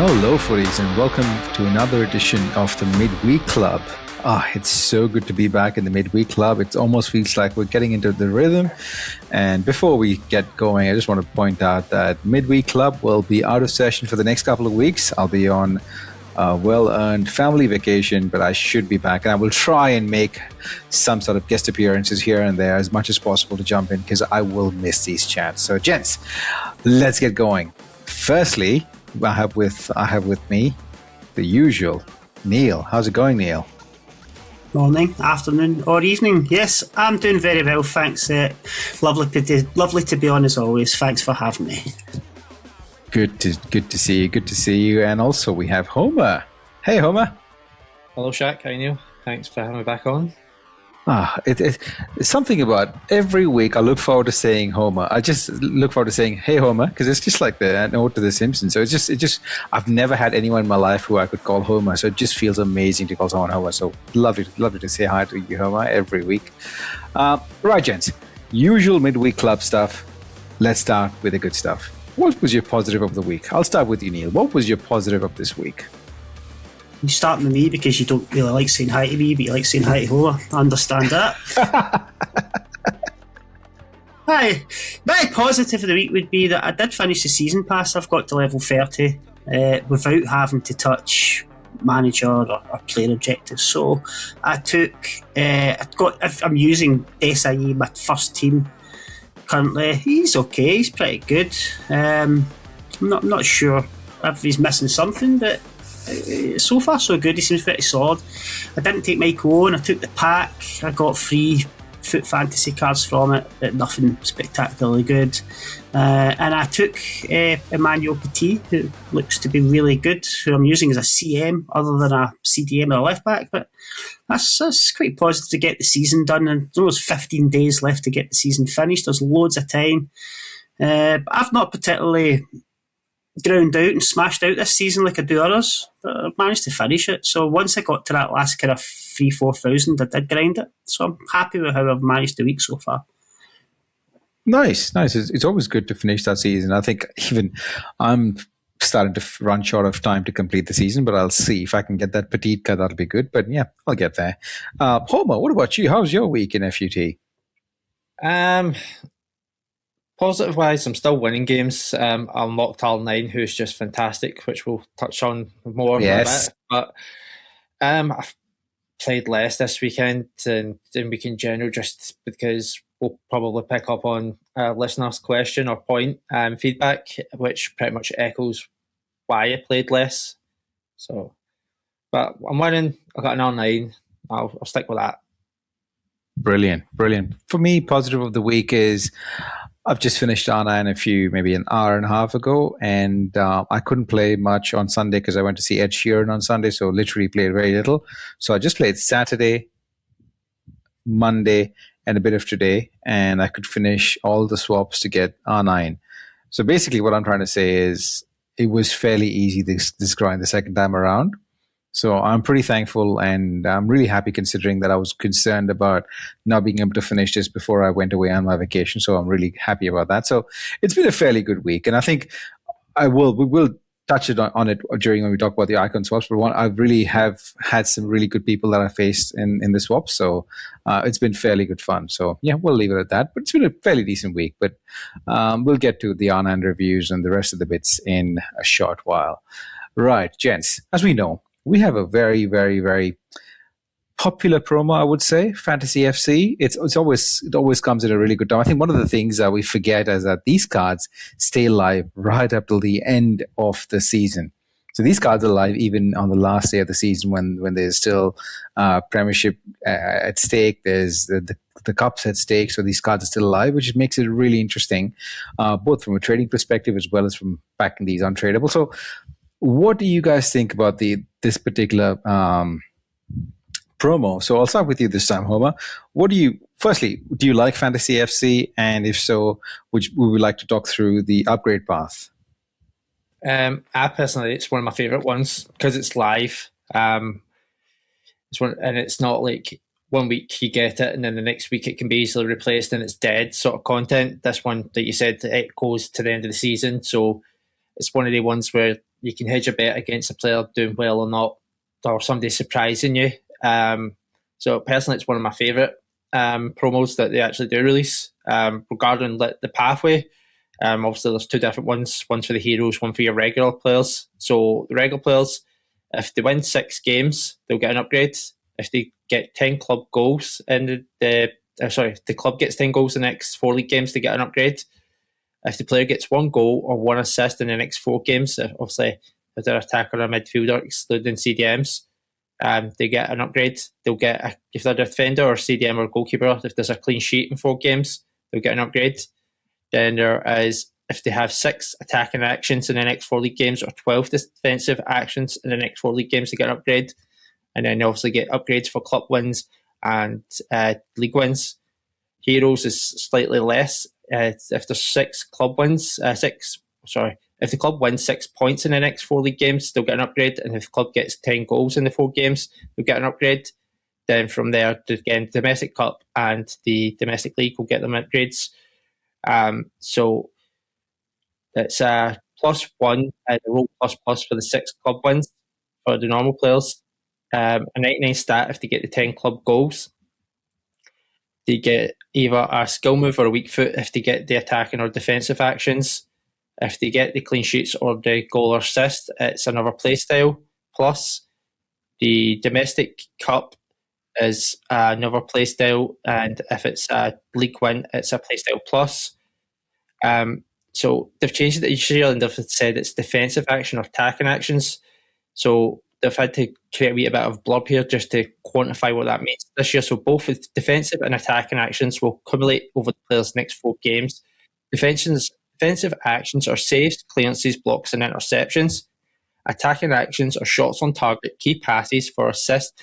Hello, footies, and welcome to another edition of the Midweek Club. It's so good to be back in the Midweek Club. It almost feels like we're getting into the rhythm. And before we get going, I just want to point out that Midweek Club will be out of session for the next couple of weeks. I'll be on a well-earned family vacation, but I should be back. And I will try and make some sort of guest appearances here and there as much as possible to jump in, because I will miss these chats. So, gents, let's get going. Firstly, I have with me the usual Neil. How's it going, Neil? Morning, afternoon, or evening. Yes, I'm doing very well, thanks. Lovely to be on as always. Thanks for having me. Good to see you. Good to see you. And also we have Homer. Hey, Homer. Hello, Shaq. Hi, Neil. Thanks for having me back on. It's something about every week I look forward to saying Homer. I just look forward to saying, hey, Homer, because it's just like the note to the Simpsons. So it just I've never had anyone in my life who I could call Homer. So it just feels amazing to call someone Homer. So lovely to say hi to you, Homer, every week. Right, gents, usual midweek club stuff. Let's start with the good stuff. What was your positive of the week? I'll start with you, Neil. What was your positive of this week? You start with me because you don't really like saying hi to me, but you like saying hi to Homer. I understand that. Hi. My positive of the week would be that I did finish the season pass. I've got to level 30 without having to touch manager or player objectives. So I took, I'm using Desai, my first team currently. He's okay, he's pretty good. I'm not sure if he's missing something, but so far so good. He seems pretty solid. I didn't take Michael Owen. I took the pack. I got 3 foot fantasy cards from it, but nothing spectacularly good. And I took Emmanuel Petit, who looks to be really good, who I'm using as a CM other than a CDM or a left back. But that's quite positive to get the season done. And there's 15 days left to get the season finished. There's loads of time. But I've not particularly ground out and smashed out this season like I do others, but I've managed to finish it. So once I got to that last kind of 3,000-4,000, I did grind it. So I'm happy with how I've managed the week so far. Nice. It's always good to finish that season. I think even I'm starting to run short of time to complete the season, but I'll see if I can get that petite card. That'll be good. But yeah, I'll get there. Homer, what about you? How's your week in FUT? Positive wise, I'm still winning games. I'll knock Tal 9, who's just fantastic, which we'll touch on more in a bit. But I've played less this weekend and week in general, just because we'll probably pick up on a listener's question or point feedback, which pretty much echoes why I played less. So, but I'm winning. I got an R9. I'll stick with that. Brilliant. For me, positive of the week is I've just finished R9 maybe an hour and a half ago, and I couldn't play much on Sunday because I went to see Ed Sheeran on Sunday, so literally played very little. So I just played Saturday, Monday, and a bit of today, and I could finish all the swaps to get R9. So basically what I'm trying to say is it was fairly easy this grind the second time around. So I'm pretty thankful, and I'm really happy considering that I was concerned about not being able to finish this before I went away on my vacation. So I'm really happy about that. So it's been a fairly good week, and I think we will touch on it during when we talk about the icon swaps. But I really have had some really good people that I faced in the swaps. So it's been fairly good fun. So yeah, we'll leave it at that. But it's been a fairly decent week. But we'll get to the on-hand reviews and the rest of the bits in a short while. Right, gents, as we know, we have a very, very, very popular promo, I would say, Fantasy FC. It always comes at a really good time. I think one of the things that we forget is that these cards stay live right up till the end of the season. So these cards are live even on the last day of the season when there's still Premiership at stake. There's the Cups at stake. So these cards are still alive, which makes it really interesting, both from a trading perspective as well as from backing these untradeable. So what do you guys think about this particular promo? So I'll start with you this time, Homer. Firstly, do you like Fantasy FC? And if so, would we like to talk through the upgrade path? I personally, it's one of my favourite ones because it's live. And it's not like 1 week you get it and then the next week it can be easily replaced and it's dead sort of content. This one that you said, it goes to the end of the season. So it's one of the ones where you can hedge a bet against a player doing well or not, or somebody surprising you. So personally, it's one of my favourite promos that they actually do release. Regarding the pathway, obviously there's two different ones. One's for the heroes, one for your regular players. So the regular players, if they win 6 games, they'll get an upgrade. If they get 10 club goals in if the club gets 10 goals in the next 4 league games, they get an upgrade. If the player gets 1 goal or 1 assist in the next 4 games, obviously if they're an attacker or a midfielder, excluding CDMs, they get an upgrade. They'll get, if they're a defender or CDM or goalkeeper, if there's a clean sheet in 4 games, they'll get an upgrade. Then there is, if they have 6 attacking actions in the next 4 league games or 12 defensive actions in the next 4 league games, they get an upgrade. And then they obviously get upgrades for club wins and league wins. Heroes is slightly less. If there's 6 club wins, if the club wins 6 points in the next 4 league games, they'll get an upgrade. And if the club gets 10 goals in the 4 games, they'll get an upgrade. Then from there, again, domestic cup and the domestic league will get them upgrades. So it's a +1, the roll ++ for the 6 club wins for the normal players. A 99 stat if they get the 10 club goals. They get either a skill move or a weak foot if they get the attacking or defensive actions. If they get the clean sheets or the goal or assist, it's another playstyle plus. The domestic cup is another playstyle, and if it's a league win, it's a playstyle plus. So they've changed it each year, and they've said it's defensive action or attacking actions. So they've had to create a wee bit of blurb here just to quantify what that means this year. So both defensive and attacking actions will accumulate over the player's next 4 games. Defensive actions are saves, clearances, blocks, and interceptions. Attacking actions are shots on target, key passes for assist.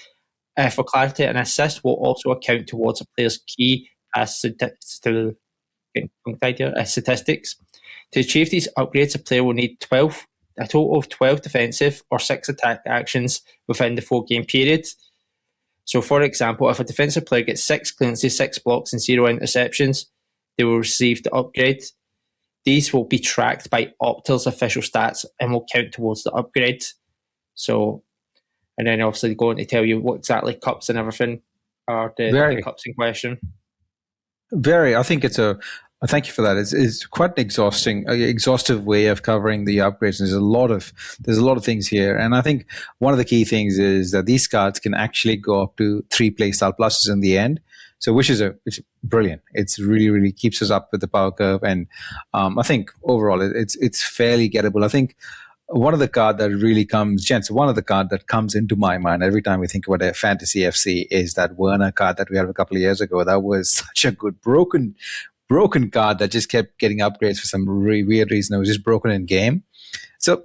For clarity, an assist will also account towards a player's key statistics. To achieve these upgrades, a player will need a total of 12 defensive or 6 attack actions within the 4-game period. So, for example, if a defensive player gets 6 clearances, 6 blocks, and 0 interceptions, they will receive the upgrade. These will be tracked by Optal's official stats and will count towards the upgrade. So, and then obviously going to tell you what exactly cups and everything are the cups in question. I think thank you for that. It's quite an exhaustive way of covering the upgrades. There's a lot of things here, and I think one of the key things is that these cards can actually go up to 3 playstyle pluses in the end. So, it's brilliant. It's really keeps us up with the power curve, and I think overall it's fairly gettable. I think one of the card that comes into my mind every time we think about a fantasy FC is that Werner card that we had a couple of years ago. That was such a good broken card that just kept getting upgrades for some really weird reason. It was just broken in game. So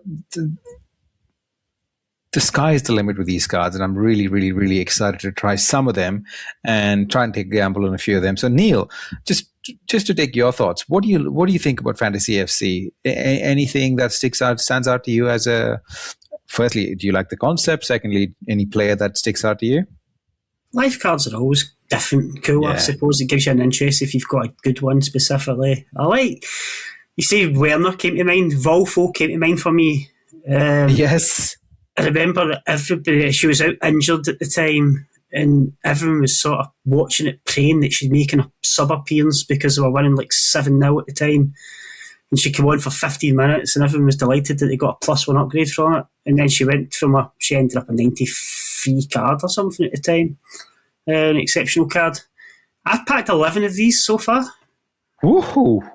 the sky is the limit with these cards, and I'm really excited to try some of them and try and take a gamble on a few of them. So Neil, just to take your thoughts, what do you think about Fantasy FC? Anything that stands out to you as firstly, do you like the concept? Secondly, any player that sticks out to you? Life cards are always different, cool. Yeah. I suppose it gives you an interest if you've got a good one specifically. You say Werner came to mind, Volfo came to mind for me. Yes. I remember she was out injured at the time, and everyone was sort of watching it, praying that she'd make a sub-appearance because they were winning like 7-0 at the time. And she came on for 15 minutes, and everyone was delighted that they got a +1 upgrade from it. And then she ended up a 93 card or something at the time. An exceptional card. I've packed 11 of these so far. Woohoo!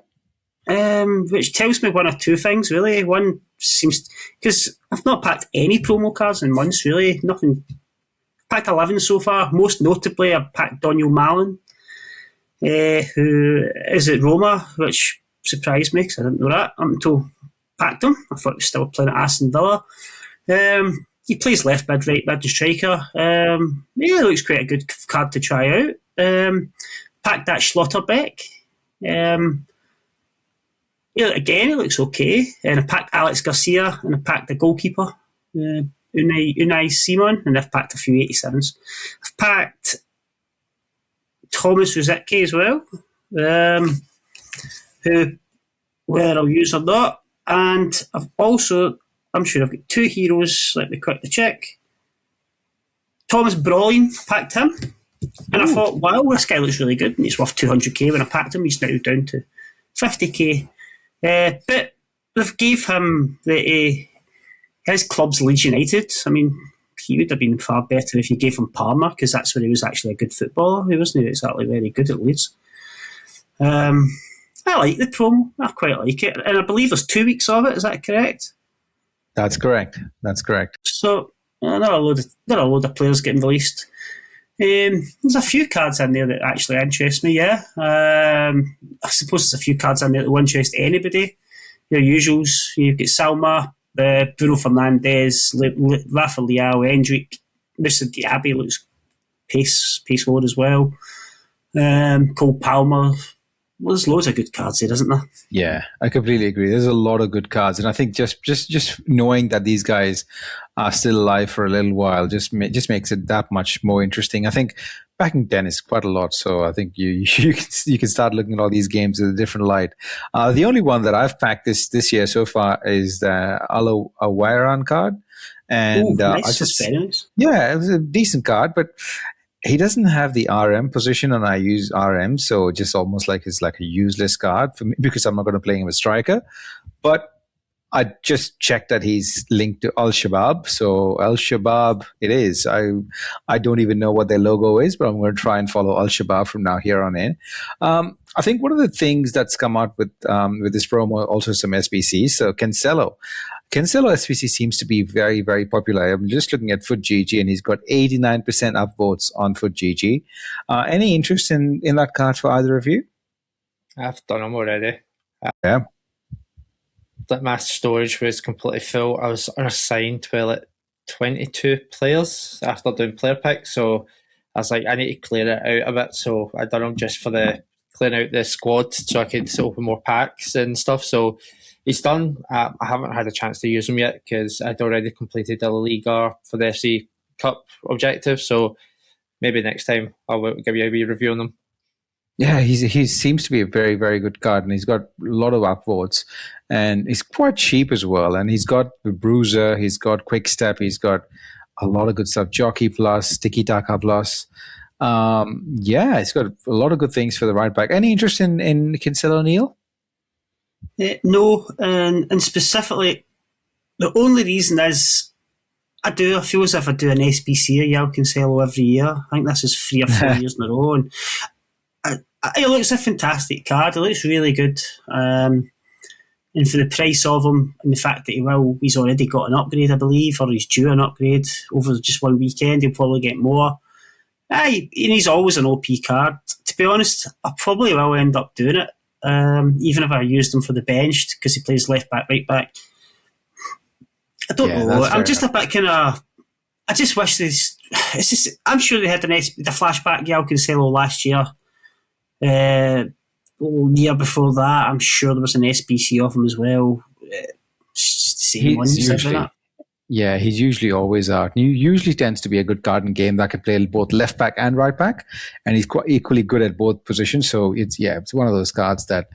Which tells me one or two things, really. One seems... Because I've not packed any promo cards in months, really. Nothing. Packed 11 so far. Most notably, I've packed Daniel Malin, who is at Roma, which surprised me because I didn't know that until I packed him. I thought he was still playing at Aston Villa. He plays left mid, right mid, and striker. It looks quite a good card to try out. Packed that Schlotterbeck. Again, it looks okay. And I packed Alex Garcia, and I packed the goalkeeper, Unai Simon, and I've packed a few 87s. I've packed Thomas Rosicky as well, who, whether I'll use or not. And I've also I'm sure I've got 2 heroes. Let me quickly check. Thomas Brolin, packed him. And I thought, wow, this guy looks really good. And he's worth 200k when I packed him. He's now down to 50k. But they've gave him his club's Leeds United. I mean, he would have been far better if you gave him Parma, because that's where he was actually a good footballer. He wasn't exactly very good at Leeds. I like the promo. I quite like it. And I believe there's 2 weeks of it. Is that correct? That's correct. So there are a load of players getting released. There's a few cards in there that actually interest me, yeah. I suppose there's a few cards in there that will interest anybody. Your usuals. You've got Salma, Bruno Fernandes, Rafa Leao, Hendrick, Mr. Diaby looks pace forward as well. Cole Palmer. Well, there's loads of good cards here, isn't there? Yeah, I completely agree. There's a lot of good cards, and I think just knowing that these guys are still alive for a little while just makes it that much more interesting. I think backing tennis quite a lot, so I think you can start looking at all these games in a different light. The only one that I've packed this year so far is the Alawaran card, and nice. Yeah, it was a decent card, but he doesn't have the RM position, and I use RM, so just almost like it's like a useless card for me because I'm not going to play him as striker. But I just checked that he's linked to Al Shabaab, so Al Shabaab it is. I don't even know what their logo is, but I'm going to try and follow Al Shabaab from now here on in. I think one of the things that's come out with this promo also some SBCs. So Cancelo SPC seems to be very, very popular. I'm just looking at FootGG, and he's got 89% upvotes on FootGG. Any interest in that card for either of you? I've done them already. Yeah. My storage was completely full. I was unassigned to like 22 players after doing player picks, so I was like, I need to clear it out a bit. So I done them just for the clearing out the squad, so I could open more packs and stuff. So he's done. I haven't had a chance to use them yet because I'd already completed the La Liga for the FC Cup objective. So maybe next time I'll give you a wee review on them. Yeah, he seems to be a very, very good card, and he's got a lot of upvotes, and he's quite cheap as well. And he's got the Bruiser, he's got Quick Step, he's got a lot of good stuff. Jockey Plus, Tiki Taka Plus. Yeah, he's got a lot of good things for the right back. Any interest in Cancelo, Neil? No, and specifically, the only reason is I feel as if I do an SBC of João Cancelo every year. I think this is 3 or 4 years in a row, and it looks a fantastic card. It looks really good, and for the price of him and the fact that he's already got an upgrade, I believe, or he's due an upgrade over just one weekend. He'll probably get more. And he's always an OP card. To be honest, I probably will end up doing it. Even if I used him for the bench because he plays left back, right back. I don't know. I'm just a bit kind of. I just wish this. It's just. I'm sure they had the flashback João Cancelo last year. Year before that, I'm sure there was an SBC of him as well. It's just the same ones, isn't it? Yeah, he's usually always out. He usually tends to be a good card in game that can play both left back and right back, and he's quite equally good at both positions. So it's one of those cards that,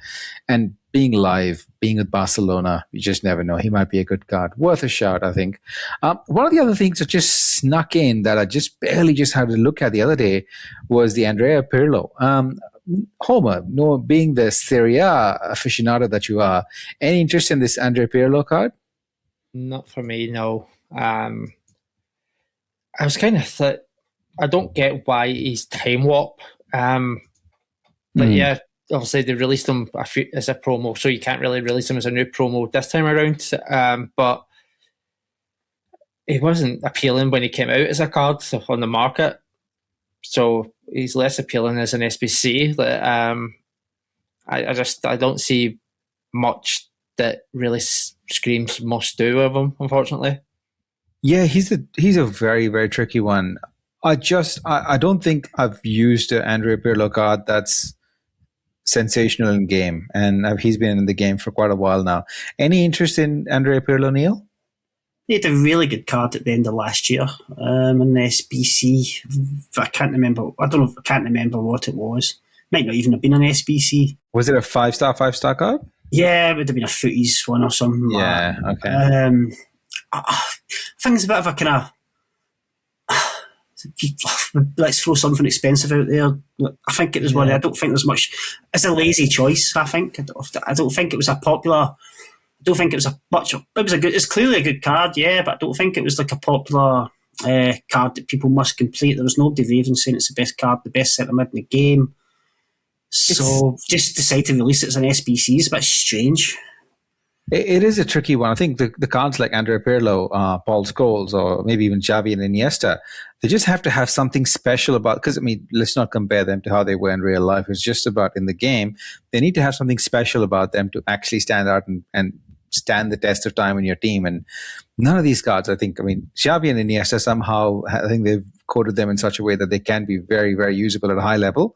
and being live, being with Barcelona, you just never know. He might be a good card, worth a shout, I think. One of the other things that just snuck in that I just barely had to look at the other day was the Andrea Pirlo. Homer, being the Serie A aficionado that you are, any interest in this Andrea Pirlo card? Not for me, no. I was kind of I don't get why he's time warp. But yeah, obviously they released him as a promo, so you can't really release him as a new promo this time around. But he wasn't appealing when he came out as a card on the market, so he's less appealing as an SBC. I don't see much that really screams must do of him, unfortunately. Yeah, he's a very, very tricky one. I don't think I've used an Andrea Pirlo card that's sensational in game, and he's been in the game for quite a while now. Any interest in Andrea Pirlo, Neil? He had a really good card at the end of last year in the SBC. I can't remember. I can't remember what it was. Might not even have been an SBC. Was it a 5-star card? Yeah, it would have been a footies one or something. Yeah, okay. I think it's a bit of a kind of let's throw something expensive out there. I think it was one. I don't think there's much. It's a lazy choice. I think. I don't think it was a popular. I don't think it was a much. It was a good. It's clearly a good card, yeah, but I don't think it was like a popular card that people must complete. There was nobody raving saying it's the best card, the best centre mid in the game. So just decide to release it as an SBC is a bit strange. It is a tricky one. I think the cards like Andrea Pirlo, Paul Scholes, or maybe even Xavi and Iniesta, they just have to have something special about, because, I mean, let's not compare them to how they were in real life. It's just about in the game. They need to have something special about them to actually stand out and stand the test of time in your team. And none of these cards, I think, I mean, Xavi and Iniesta somehow, I think they've coded them in such a way that they can be very, very usable at a high level.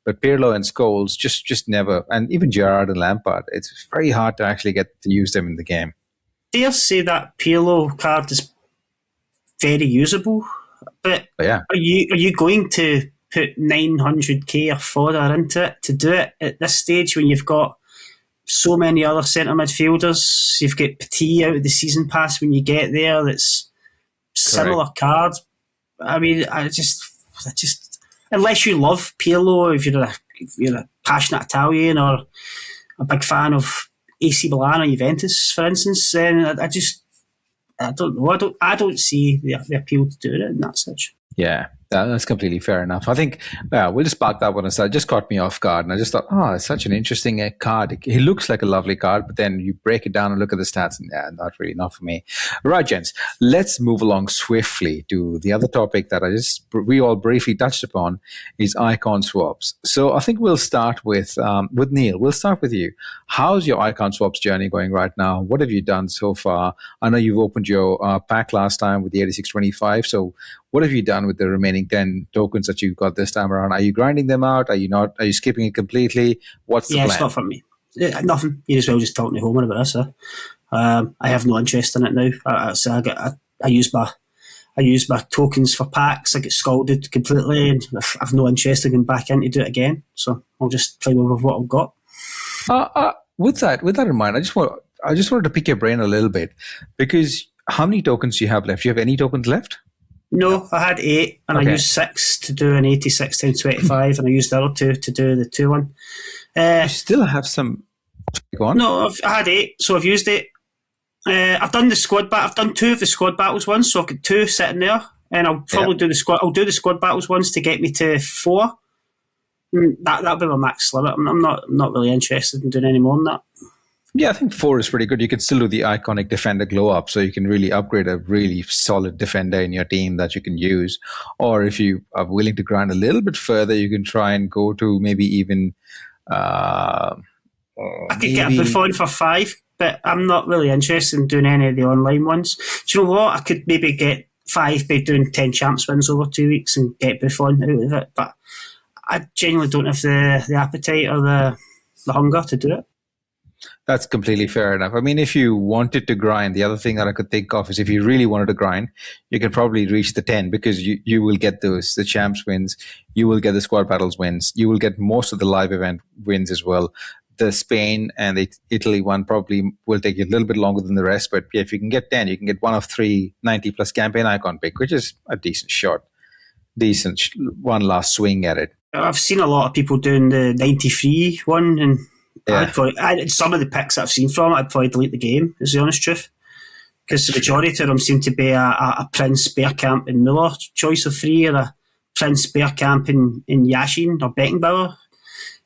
But Pirlo and Scholes just never, and even Gerrard and Lampard, it's very hard to actually get to use them in the game. Dare say that Pirlo card is very usable, but yeah. Are you going to put 900k or fodder into it to do it at this stage when you've got so many other centre midfielders? You've got Petit out of the season pass when you get there. That's similar cards. I mean, I just. Unless you love Pirlo, if you're a passionate Italian or a big fan of AC Milan or Juventus, for instance, then I don't know. I don't see the appeal to do it in that such. Yeah, that's completely fair enough. I think we'll just park that one aside. It just caught me off guard, and I just thought, it's such an interesting card. He looks like a lovely card, but then you break it down and look at the stats, and not for me. Right, gents, let's move along swiftly to the other topic that we all briefly touched upon is icon swaps. So I think we'll start with Neil. We'll start with you. How's your icon swaps journey going right now? What have you done so far? I know you've opened your pack last time with the 8625, so what have you done with the remaining 10 tokens that you've got this time around? Are you grinding them out? Are you not? Are you skipping it completely? What's the plan? It's not for me. Nothing. You as well just talking to Homer about this. I have no interest in it now. I use my tokens for packs. I get scalded completely, and I've no interest in going back in to do it again. So I'll just play with what I've got. With that in mind, I just wanted to pick your brain a little bit, because how many tokens do you have left? Do you have any tokens left? No, I had 8, and I used 6 to do an 86 times 25, and I used the other 2 to do the 2-1. You still have some. Go on. No, I had 8, so I've used 8. I've done the squad battle. I've done 2 of the squad battles ones, so I've got 2 sitting there, and I'll probably do the squad. I'll do the squad battles ones to get me to 4. That'll be my max limit. I'm not really interested in doing any more than that. Yeah, I think 4 is pretty good. You can still do the iconic defender glow up, so you can really upgrade a really solid defender in your team that you can use. Or if you are willing to grind a little bit further, you can try and go to maybe even. I could get a Buffon for 5, but I'm not really interested in doing any of the online ones. Do you know what? I could maybe get 5 by doing 10 champs wins over 2 weeks and get Buffon out of it, but I genuinely don't have the appetite or the hunger to do it. That's completely fair enough. I mean, if you wanted to grind, the other thing that I could think of is if you really wanted to grind, you could probably reach the 10, because you will get the champs wins, you will get the squad battles wins, you will get most of the live event wins as well. The Spain and the Italy one probably will take you a little bit longer than the rest, but if you can get 10, you can get one of 3 90-plus campaign icon pick, which is a decent one last swing at it. I've seen a lot of people doing the 93 one, and some of the picks that I've seen from it, I'd probably delete the game, is the honest truth. Because the majority of them seem to be a Prince, Bergkamp and Muller choice of 3, or a Prince, Bergkamp and Yashin or Beckenbauer.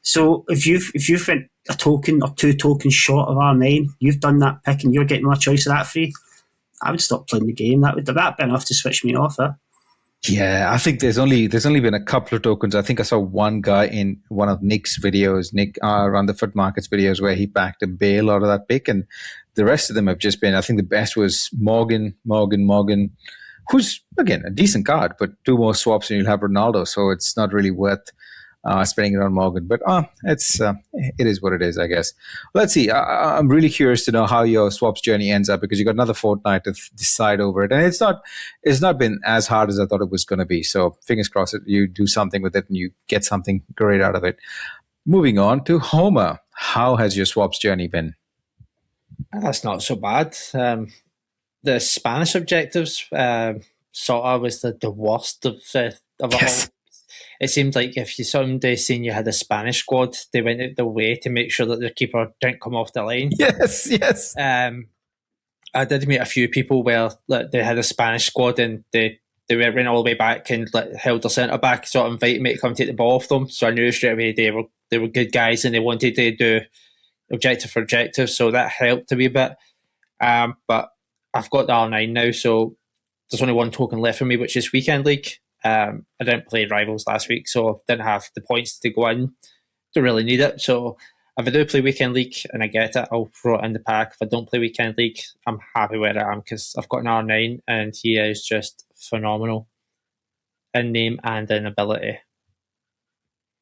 So if you've got a token or 2 tokens short of R9, you've done that pick and you're getting my choice of that 3, I would stop playing the game. That would be enough to switch me off. Yeah, I think there's only been a couple of tokens. I think I saw one guy in one of Nick's videos, Run the Foot Markets videos, where he backed a bail out of that pick, and the rest of them have just been, I think the best was Morgan, who's, again, a decent card, but 2 more swaps and you'll have Ronaldo, so it's not really worth spending it on Morgan. But it is what it is, I guess. Let's see. I'm really curious to know how your swaps journey ends up, because you got another fortnight to decide over it, and it's not been as hard as I thought it was going to be. So fingers crossed that you do something with it and you get something great out of it. Moving on to Homer. How has your swaps journey been? That's not so bad. the Spanish objectives sort of was the worst of it all. It seemed like if you someday seen you had a Spanish squad, they went out the way to make sure that the keeper didn't come off the line. Yes. I did meet a few people where they had a Spanish squad and they went all the way back and held their centre back, sort of invited me to come take the ball off them. So I knew straight away they were good guys and they wanted to do objective for objective. So that helped a wee bit. But I've got the R9 now, so there's only one token left for me, which is Weekend League. I didn't play Rivals last week, so I didn't have the points to go in. Don't really need it. So if I do play Weekend League and I get it, I'll throw it in the pack. If I don't play Weekend League, I'm happy where I am because I've got an R9 and he is just phenomenal in name and in ability.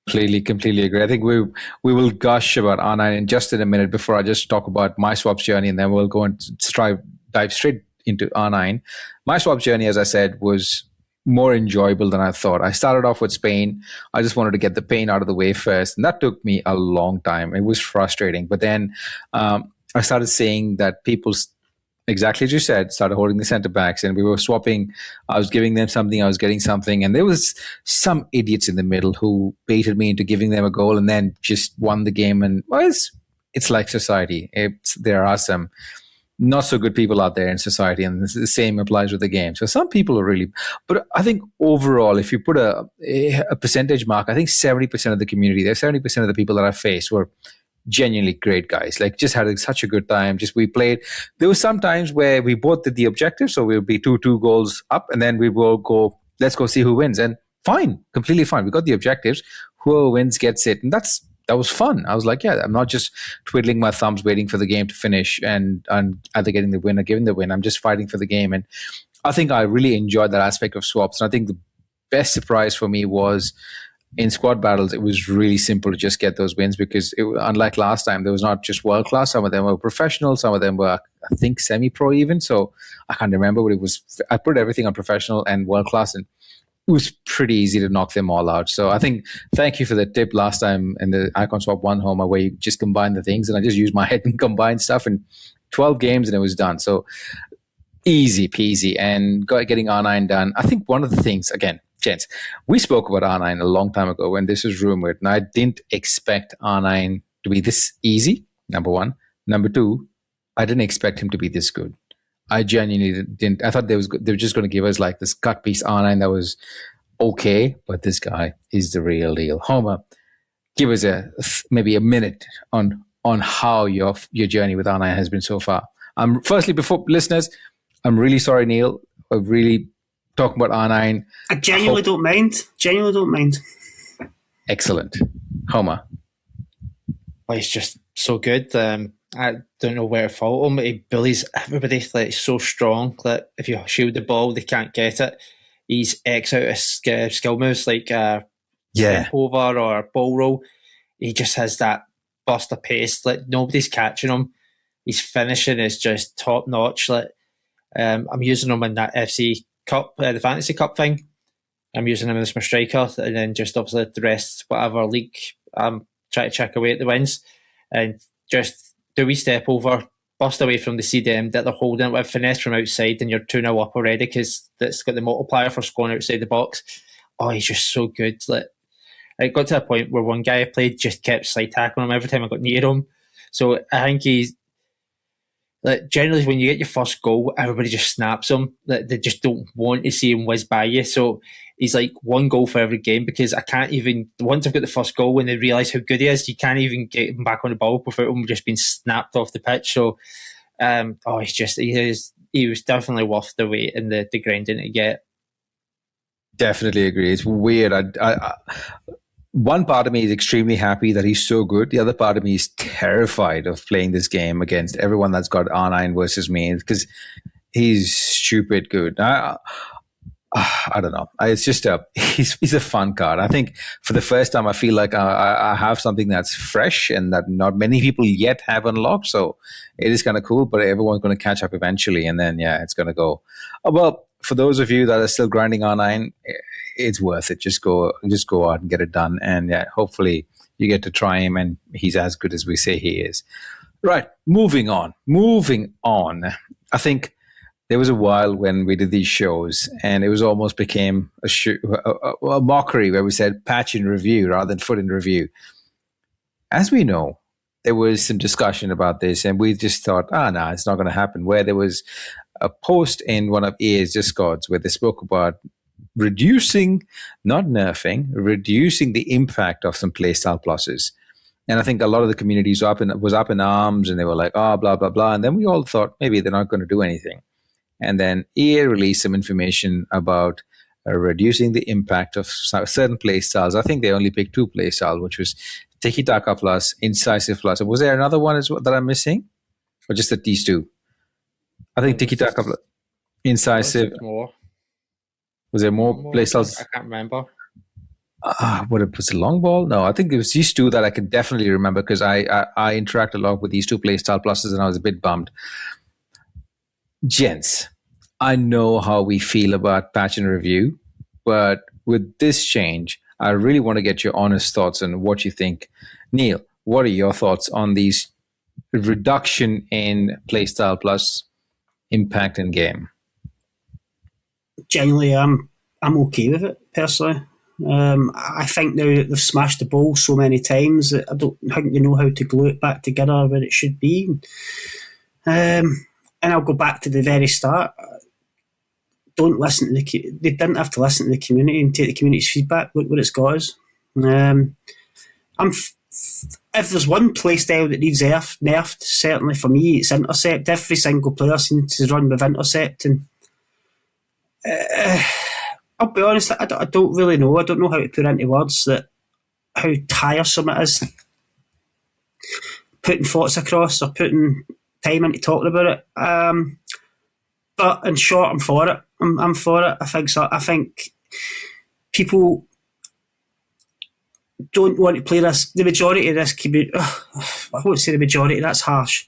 Completely agree. I think we will gush about R9 in just in a minute before I just talk about my swaps journey, and then we'll go and dive straight into R9. My swaps journey, as I said, was more enjoyable than I thought. I started off with Spain. I just wanted to get the pain out of the way first, and that took me a long time. It was frustrating, but then I started seeing that people, exactly as you said, started holding the centre backs, and we were swapping. I was giving them something, I was getting something, and there was some idiots in the middle who baited me into giving them a goal and then just won the game. And well, it's like society. There are some not so good people out there in society, and the same applies with the game. So some people are really, but I think overall, if you put a percentage mark, I think 70% of the community, there's 70% of the people that I faced were genuinely great guys. Like, just had such a good time. Just we played. There was some times where we both did the objective, so we'll be 2 goals up, and then we will go, let's go see who wins. And fine, completely fine. We got the objectives. Whoever wins gets it, and that was fun. I was like, yeah, I'm not just twiddling my thumbs waiting for the game to finish and either getting the win or giving the win. I'm just fighting for the game. And I think I really enjoyed that aspect of swaps. And I think the best surprise for me was in squad battles, it was really simple to just get those wins because unlike last time, there was not just world class. Some of them were professional. Some of them were, I think, semi-pro even. So I can't remember, but I put everything on professional and world class, and it was pretty easy to knock them all out. So I think, thank you for the tip last time in the Icon Swap 1 Homer where you just combine the things, and I just used my head and combined stuff in 12 games and it was done. So easy peasy, and getting R9 done. I think one of the things, again, gents, we spoke about R9 a long time ago when this was rumored, and I didn't expect R9 to be this easy, number one. Number two, I didn't expect him to be this good. I genuinely didn't. I thought they were just going to give us like this cut piece R9 that was okay, but this guy is the real deal. Homer, give us maybe a minute on how your journey with R9 has been so far. Firstly, before listeners, I'm really sorry, Neil. I'm really talking about R9. I genuinely don't mind. Excellent. Homer. Well, he's just so good. I don't know where to fault him. He bullies everybody. Like, he's so strong that if you shield the ball, they can't get it. He's X out of skill moves like step over or ball roll. He just has that burst of pace. Like, nobody's catching him. His finishing is just top notch. Like, I'm using him in that FC Cup, the Fantasy Cup thing. I'm using him as my striker, and then just obviously the rest, whatever league, I'm trying to check away at the wins, and just do we step over, bust away from the CDM that they're holding it with, finesse from outside, and you're 2-0 up already because that's got the multiplier for scoring outside the box. Oh, he's just so good. Like, it got to a point where one guy I played just kept slide tackling him every time I got near him. So I think he's, like, generally when you get your first goal, everybody just snaps him. Like, they just don't want to see him whiz by you. So he's like 1 goal for every game because I can't even, once I've got the first goal, when they realise how good he is, you can't even get him back on the ball without him just being snapped off the pitch. So, he was definitely worth the wait and the grinding to get. Definitely agree. It's weird. One part of me is extremely happy that he's so good. The other part of me is terrified of playing this game against everyone that's got R9 versus me because he's stupid good. I don't know. It's just he's a fun card. I think for the first time, I feel like I have something that's fresh and that not many people yet have unlocked. So it is kind of cool, but everyone's going to catch up eventually. And then, yeah, it's going to go. Well, for those of you that are still grinding R9, it's worth it. Just go out and get it done. And yeah, hopefully you get to try him and he's as good as we say he is. Right. Moving on. I think there was a while when we did these shows, and it was almost became a mockery where we said patch in review rather than foot in review. As we know, there was some discussion about this, and we just thought, no, it's not going to happen. Where there was a post in one of EA's Discords where they spoke about reducing, not nerfing, reducing the impact of some playstyle pluses. And I think a lot of the community was up in arms, and they were like, blah, blah, blah. And then we all thought maybe they're not going to do anything. And then EA released some information about reducing the impact of certain playstyles. I think they only picked 2 playstyles, which was Tiki-Taka Plus, Incisive Plus. Was there another one as well that I'm missing? Or just that these 2? I think Tiki-Taka Plus, Incisive. Was there more playstyles? I can't remember. What it was, a long ball? No, I think it was these 2 that I can definitely remember because I interact a lot with these 2 playstyle pluses, and I was a bit bummed. Gents, I know how we feel about patch and review, but with this change, I really want to get your honest thoughts on what you think. Neil, what are your thoughts on these reduction in playstyle plus impact in game? Genuinely, I'm okay with it personally. I think now that they've smashed the ball so many times that I don't think they know how to glue it back together where it should be. And I'll go back to the very start. Don't listen to they didn't have to listen to the community and take the community's feedback. Look what it's got us. If there's one playstyle that needs nerfed, certainly for me, it's intercept. Every single player seems to run with intercept, and I'll be honest, I don't really know. I don't know how to put into words how tiresome it is putting thoughts across or putting time into talking about it. But in short, I'm for it. I'm for it. I think so. I think people don't want to play this. The majority of this community, I won't say the majority, that's harsh.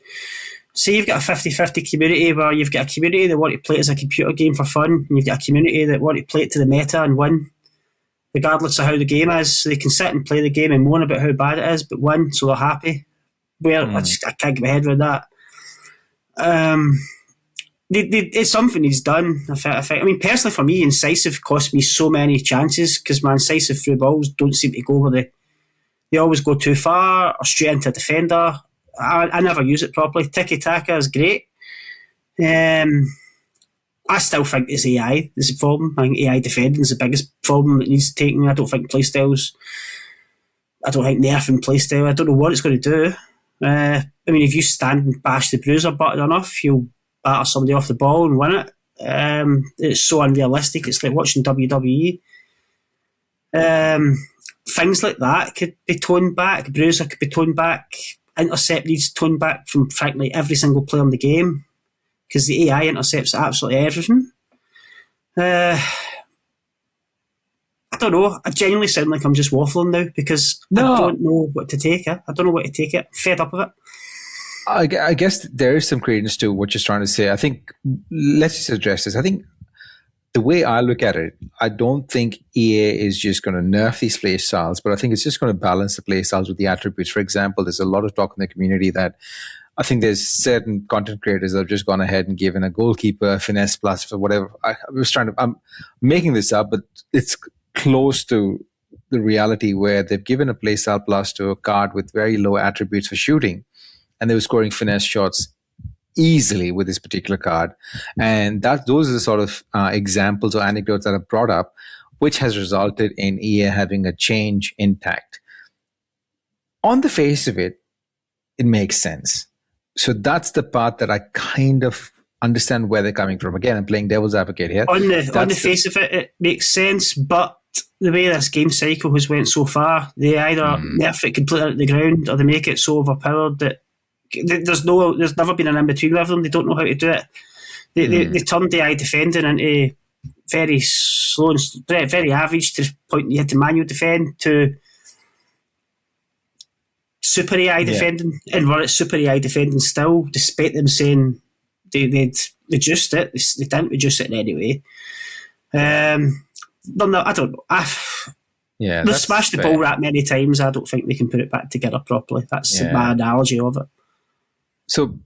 Say you've got a 50-50 community where you've got a community that want to play it as a computer game for fun, and you've got a community that want to play it to the meta and win, regardless of how the game is. So they can sit and play the game and moan about how bad it is, but win, so they're happy. I can't get my head around that. It's something he's done. I mean, personally for me, Incisive cost me so many chances because my Incisive through balls don't seem to go where they always go too far or straight into a defender. I never use it properly. Tiki-Taka is great. I still think it's AI is the problem. I think AI defending is the biggest problem that needs taking. I don't think playstyles. I don't think nerfing playstyle. I don't know what it's going to do. I mean, if you stand and bash the bruiser button enough, you'll batter somebody off the ball and win it. It's so unrealistic. It's like watching WWE. Things like that could be toned back. Bruiser could be toned back. Intercept needs toned back from frankly every single player in the game because the AI intercepts absolutely everything. I don't know. I genuinely sound like I'm just waffling now because I don't know what to take it. I don't know what to take it. I'm fed up of it. I guess there is some credence to what you're trying to say. I think, let's just address this. I think the way I look at it, I don't think EA is just going to nerf these play styles, but I think it's just going to balance the play styles with the attributes. For example, there's a lot of talk in the community that I think there's certain content creators that have just gone ahead and given a goalkeeper finesse plus for whatever. I'm making this up, but it's close to the reality where they've given a playstyle plus to a card with very low attributes for shooting, and they were scoring finesse shots easily with this particular card. And those are the sort of examples or anecdotes that are brought up, which has resulted in EA having a change in tact. On the face of it, it makes sense. So that's the part that I kind of understand where they're coming from. Again, I'm playing devil's advocate here. On the face of it, it makes sense, but the way this game cycle has went so far, they either nerf it completely out the ground or they make it so overpowered that there's never been an in-between with them. They don't know how to do it. They turned AI defending into very slow and very average to the point you had to manual defend to super AI defending, and we're at super AI defending still, despite them saying they'd reduced it. They didn't reduce it in any way. No, I don't know. They've smashed the ball that many times. I don't think they can put it back together properly. That's my analogy of it. So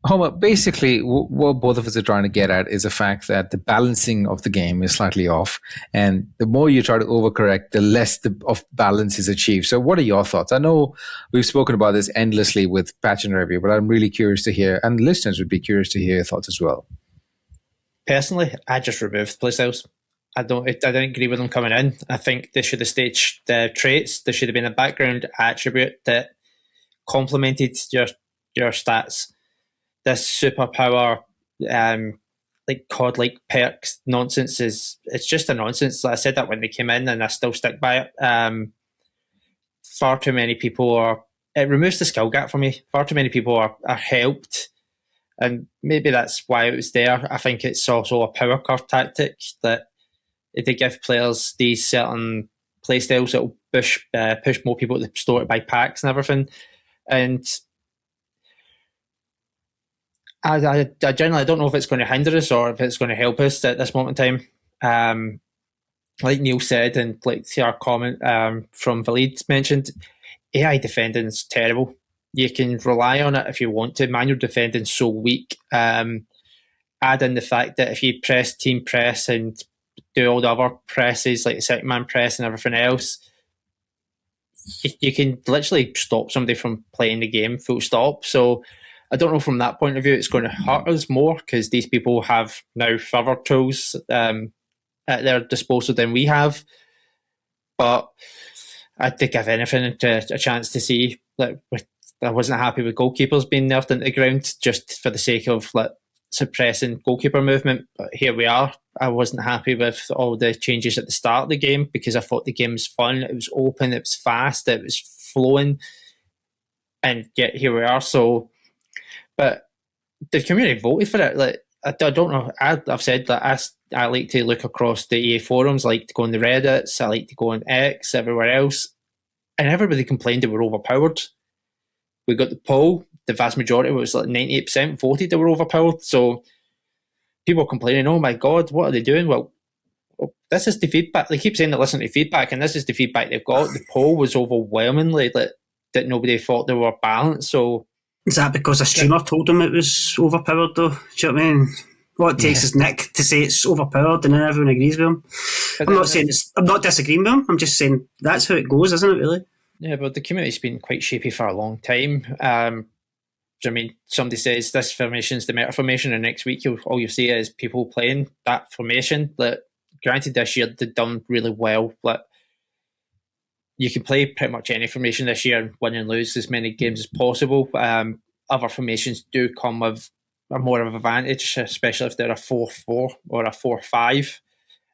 Homer, basically, what both of us are trying to get at is the fact that the balancing of the game is slightly off. And the more you try to overcorrect, the less of balance is achieved. So what are your thoughts? I know we've spoken about this endlessly with Patch and Review, but I'm really curious to hear, and listeners would be curious to hear your thoughts as well. Personally, I just removed playstyles. I don't agree with them coming in. I think they should have staged the traits. There should have been a background attribute that complemented your stats. This superpower, like COD-like perks nonsense it's just a nonsense. I said that when they came in, and I still stick by it. Far too many people it removes the skill gap for me. Far too many people are helped, and maybe that's why it was there. I think it's also a power curve tactic that they give players these certain playstyles that will push more people to the store to buy packs and everything. And I generally don't know if it's going to hinder us or if it's going to help us at this moment in time. Like Neil said, and like our comment from Valid mentioned, AI defending is terrible. You can rely on it if you want to. Manual defending so weak. Add in the fact that if you press team press and do all the other presses like the second man press and everything else, you can literally stop somebody from playing the game full stop. So I don't know, from that point of view, it's going to hurt us more because these people have now further tools at their disposal than we have. But I'd give anything a chance to see. Like, I wasn't happy with goalkeepers being nerfed into the ground just for the sake of suppressing goalkeeper movement. But here we are. I wasn't happy with all the changes at the start of the game because I thought the game was fun. It was open. It was fast. It was flowing. And yet here we are. So... But the community voted for it. Like, I don't know. I've said that I like to look across the EA forums. I like to go on the Reddits. I like to go on X, everywhere else. And everybody complained they were overpowered. We got the poll. The vast majority, it was like 98% voted they were overpowered. So people complaining, oh my God, what are they doing? Well, this is the feedback. They keep saying they listen to feedback, and this is the feedback they've got. The poll was overwhelmingly that nobody thought they were balanced. So... Is that because a streamer told them it was overpowered, though? Do you know what I mean? What it takes is Nick to say it's overpowered, and then everyone agrees with him. I'm not disagreeing with him. I'm just saying that's how it goes, isn't it? Really? Yeah, but the community's been quite shapy for a long time. I mean, somebody says this formation's the meta formation, and next week all you see is people playing that formation. Granted, this year they've done really well. You can play pretty much any formation this year and win and lose as many games as possible. Other formations do come with more of an advantage, especially if they're a 4-4 or a 4-5.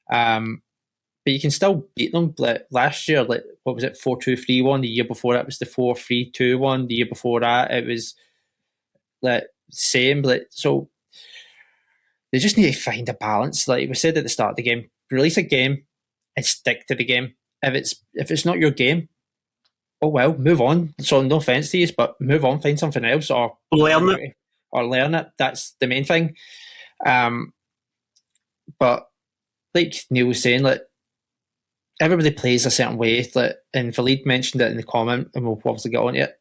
But you can still beat them. Last year, what was it, 4-2-3-1? The year before that was the 4-3-2-1. The year before that, it was same. So they just need to find a balance. Like we said at the start of the game, release a game and stick to the game. If it's not your game, oh well, move on. So no offense to you, but move on, find something else, or learn it. Or learn it. That's the main thing. But like Neil was saying, everybody plays a certain way. And Valid mentioned it in the comment, and we'll obviously get on it.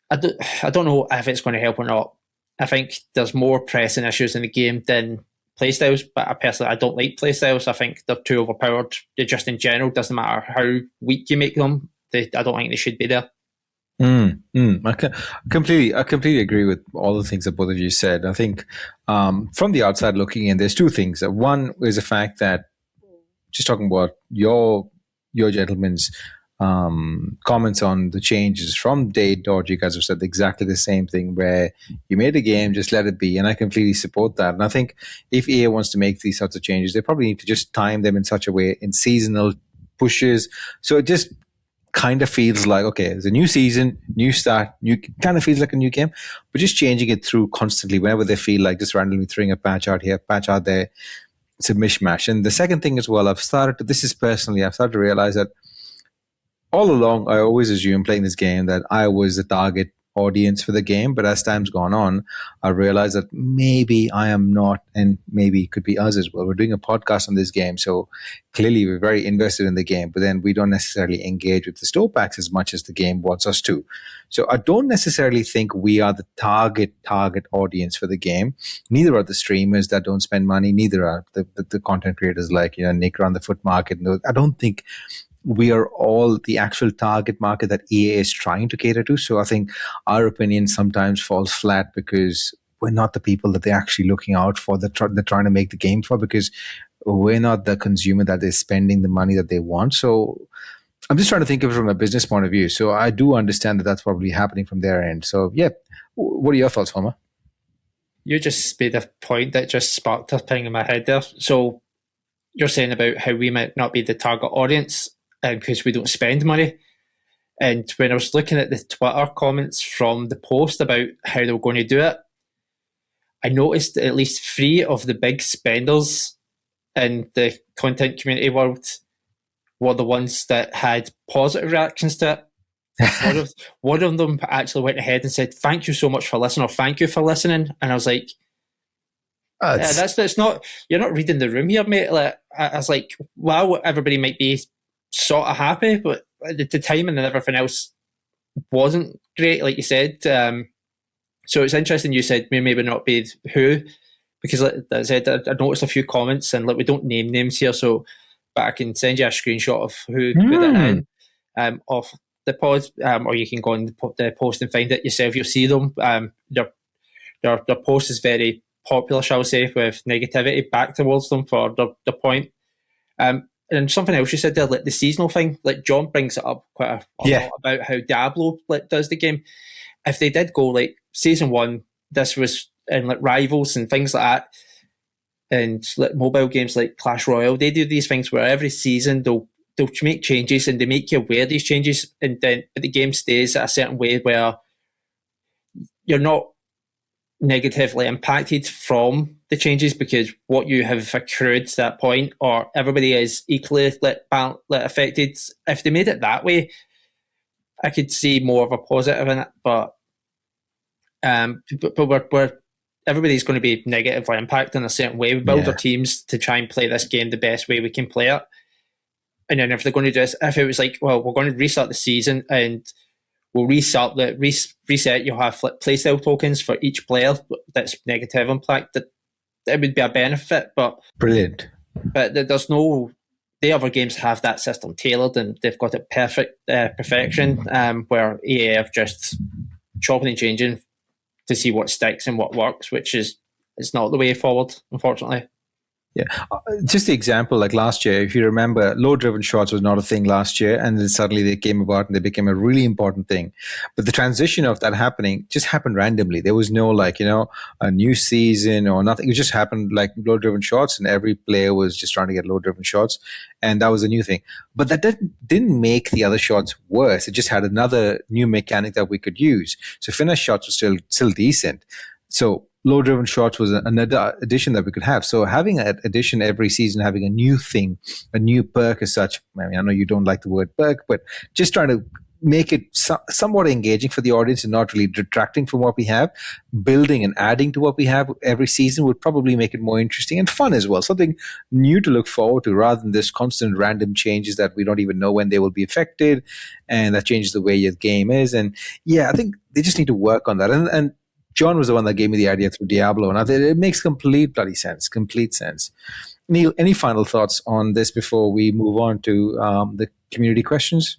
I don't know if it's going to help or not. I think there's more pressing issues in the game than playstyles, but I don't like playstyles. I think they're too overpowered. They just in general, doesn't matter how weak you make them, I don't think they should be there. I completely agree with all the things that both of you said. I think from the outside looking in, there's two things. One is the fact that, just talking about your gentlemen's comments on the changes from day dot, you guys have said exactly the same thing, where you made a game, just let it be, and I completely support that. And I think if EA wants to make these sorts of changes, they probably need to just time them in such a way in seasonal pushes, so it just kind of feels like, okay, there's a new season, new start, kind of feels like a new game, but just changing it through constantly whenever they feel like just randomly throwing a patch out here, patch out there. It's a mishmash. And the second thing as well, I've started to realize that all along, I always assumed playing this game that I was the target audience for the game. But as time's gone on, I realized that maybe I am not, and maybe it could be us as well. We're doing a podcast on this game, so clearly we're very invested in the game, but then we don't necessarily engage with the store packs as much as the game wants us to. So I don't necessarily think we are the target audience for the game. Neither are the streamers that don't spend money. Neither are the content creators like Nick around the foot market. No, I don't think we are all the actual target market that EA is trying to cater to. So I think our opinion sometimes falls flat because we're not the people that they're actually looking out for, they're trying to make the game for, because we're not the consumer that is spending the money that they want. So I'm just trying to think of it from a business point of view. So I do understand that that's probably happening from their end. So yeah, what are your thoughts, Homer? You just made a point that just sparked a thing in my head there. So you're saying about how we might not be the target audience because we don't spend money. And when I was looking at the Twitter comments from the post about how they were going to do it, I noticed that at least 3 of the big spenders in the content community world were the ones that had positive reactions to it. one of them actually went ahead and said, "Thank you so much for listening," or "Thank you for listening." And I was like, that's not, you're not reading the room here, mate. Like, I was like, wow, everybody might be sort of happy, but the timing and everything else wasn't great, like you said. So it's interesting you said maybe not be who, because like I said, I noticed a few comments, and like we don't name names here, so but I can send you a screenshot of who put it in of the pod, or you can go on the post and find it yourself. You'll see them. Their post is very popular, shall we say, with negativity back towards them for the point. And something else you said there, like the seasonal thing, like John brings it up quite a lot about how Diablo does the game. If they did go like season 1, this was in like Rivals and things like that, and like mobile games like Clash Royale, they do these things where every season they'll make changes and they make you aware of these changes, and then the game stays a certain way where you're not negatively impacted from the changes because what you have accrued to that point, or everybody is equally affected. If they made it that way, I could see more of a positive in it, but we're everybody's going to be negatively impacted in a certain way. We build our teams to try and play this game the best way we can play it. And then if they're going to do this, if it was like, well, we're going to restart the season and we'll reset, you'll have playstyle tokens for each player that's negative impact, that it would be a benefit. But brilliant. But there's no, the other games have that system tailored and they've got it perfection, where EA have just chopping and changing to see what sticks and what works, which is not the way forward, unfortunately. Yeah, just the example, like last year, if you remember, load-driven shots was not a thing last year, and then suddenly they came about and they became a really important thing. But the transition of that happening just happened randomly. There was no a new season or nothing. It just happened like load-driven shots, and every player was just trying to get load-driven shots, and that was a new thing. But that didn't make the other shots worse. It just had another new mechanic that we could use. So finish shots were still decent. So load-driven shots was another addition that we could have. So having an addition every season, having a new thing, a new perk as such. I mean, I know you don't like the word perk, but just trying to make it somewhat engaging for the audience and not really detracting from what we have. Building and adding to what we have every season would probably make it more interesting and fun as well. Something new to look forward to rather than this constant random changes that we don't even know when they will be affected, and that changes the way your game is. And yeah, I think they just need to work on that. And John was the one that gave me the idea through Diablo, and I think it makes complete sense. Neil, any final thoughts on this before we move on to the community questions?